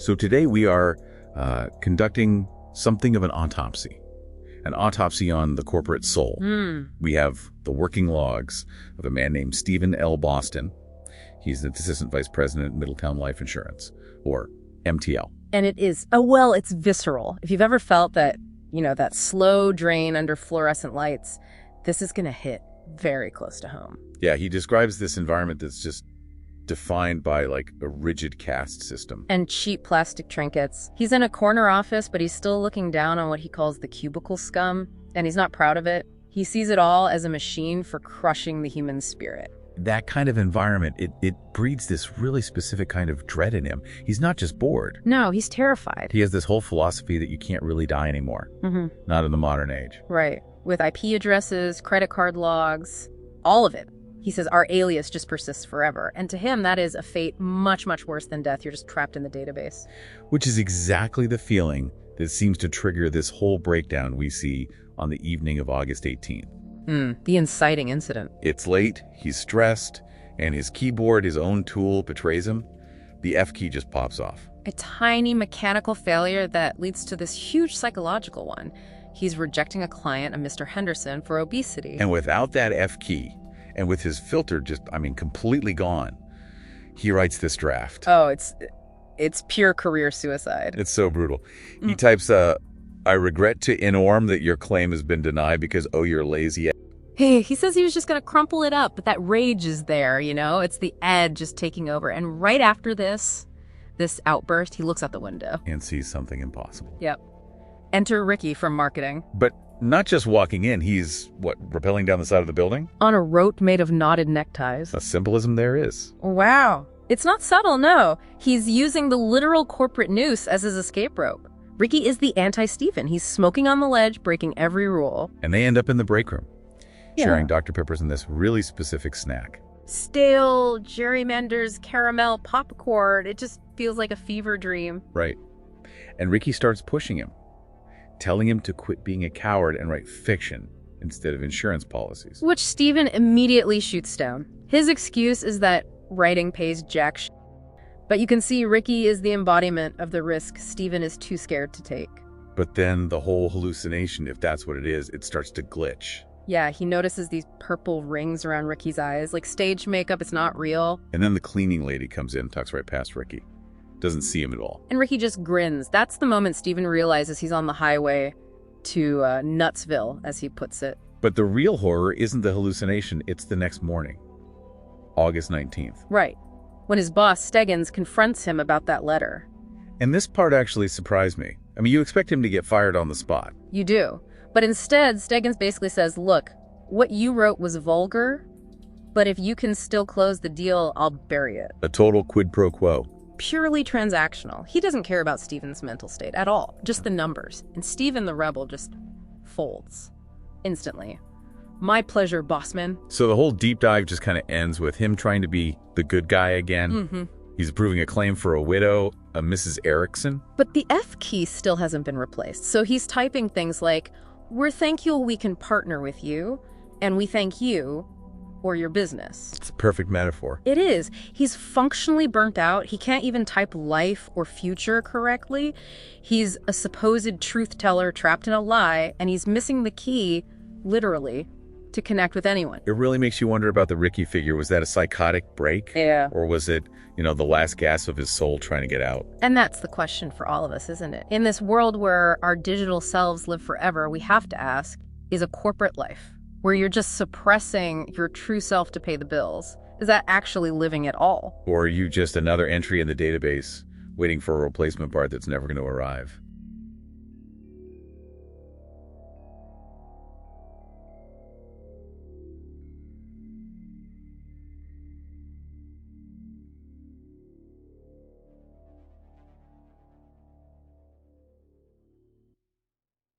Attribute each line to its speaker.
Speaker 1: So today we are conducting something of an autopsy on the corporate soul. We have the working logs of a man named Stephen L. Boston. He's the Assistant Vice President at Middletown Life Insurance, or MTL.
Speaker 2: And it is, it's visceral. If you've ever felt that, that slow drain under fluorescent lights, this is going to hit very close to home.
Speaker 1: Yeah, he describes this environment that's just defined by like a rigid caste system.
Speaker 2: And cheap plastic trinkets. He's in a corner office, but he's still looking down on what he calls the cubicle scum, and he's not proud of it. He sees it all as a machine for crushing the human spirit.
Speaker 1: That kind of environment, it breeds this really specific kind of dread in him. He's not just bored.
Speaker 2: No, he's terrified.
Speaker 1: He has this whole philosophy that you can't really die anymore. Not in the modern age.
Speaker 2: Right. With IP addresses, credit card logs, all of it. He says our alias just persists forever. And to him, that is a fate much, much worse than death. You're just trapped in the database.
Speaker 1: Which is exactly the feeling that seems to trigger this whole breakdown we see on the evening of August 18th.
Speaker 2: The inciting incident.
Speaker 1: It's late, he's stressed, and his keyboard, his own tool, betrays him. The F key just pops off.
Speaker 2: A tiny mechanical failure that leads to this huge psychological one. He's rejecting a client, a Mr. Henderson, for obesity.
Speaker 1: And without that F key, and with his filter completely gone, he writes this draft.
Speaker 2: Oh, it's pure career suicide.
Speaker 1: It's so brutal. He types, I regret to inform that your claim has been denied because, you're lazy.
Speaker 2: Hey, he says he was just going to crumple it up, but that rage is there, It's the edge just taking over. And right after this outburst, he looks out the window.
Speaker 1: And sees something impossible.
Speaker 2: Yep. Enter Ricky from marketing.
Speaker 1: But not just walking in, he's, rappelling down the side of the building?
Speaker 2: On a rote made of knotted neckties.
Speaker 1: A symbolism there is.
Speaker 2: Wow. It's not subtle, no. He's using the literal corporate noose as his escape rope. Ricky is the anti-Stephen. He's smoking on the ledge, breaking every rule.
Speaker 1: And they end up in the break room, sharing Dr. Peppers and this really specific snack.
Speaker 2: Stale, gerrymanders, caramel, popcorn. It just feels like a fever dream.
Speaker 1: Right. And Ricky starts pushing him, telling him to quit being a coward and write fiction instead of insurance policies.
Speaker 2: Which Stephen immediately shoots down. His excuse is that writing pays jack shit. But you can see Ricky is the embodiment of the risk Stephen is too scared to take.
Speaker 1: But then the whole hallucination, if that's what it is, it starts to glitch.
Speaker 2: Yeah, he notices these purple rings around Ricky's eyes, like stage makeup, it's not real.
Speaker 1: And then the cleaning lady comes in, tucks right past Ricky. Doesn't see him at all.
Speaker 2: And Ricky just grins. That's the moment Stephen realizes he's on the highway to Nutsville, as he puts it.
Speaker 1: But the real horror isn't the hallucination, it's the next morning, August 19th.
Speaker 2: Right. When his boss, Steggins, confronts him about that letter.
Speaker 1: And this part actually surprised me. You expect him to get fired on the spot.
Speaker 2: You do. But instead, Steggins basically says, look, what you wrote was vulgar, but if you can still close the deal, I'll bury it.
Speaker 1: A total quid pro quo.
Speaker 2: Purely transactional. He doesn't care about Stephen's mental state at all, just the numbers. And Stephen the rebel just folds instantly. My pleasure, bossman.
Speaker 1: So the whole deep dive just kind of ends with him trying to be the good guy again. He's approving a claim for a widow, a Mrs. Erickson.
Speaker 2: But the F key still hasn't been replaced. So he's typing things like, we're thankful we can partner with you, and we thank you or your business.
Speaker 1: It's a perfect metaphor.
Speaker 2: It is. He's functionally burnt out. He can't even type life or future correctly. He's a supposed truth teller trapped in a lie, and he's missing the key, literally, to connect with anyone.
Speaker 1: It really makes you wonder about the Ricky figure. Was that a psychotic break?
Speaker 2: Yeah.
Speaker 1: Or was it, the last gasp of his soul trying to get out?
Speaker 2: And that's the question for all of us, isn't it? In this world where our digital selves live forever, we have to ask, is a corporate life, where you're just suppressing your true self to pay the bills, is that actually living at all?
Speaker 1: Or are you just another entry in the database waiting for a replacement part that's never going to arrive?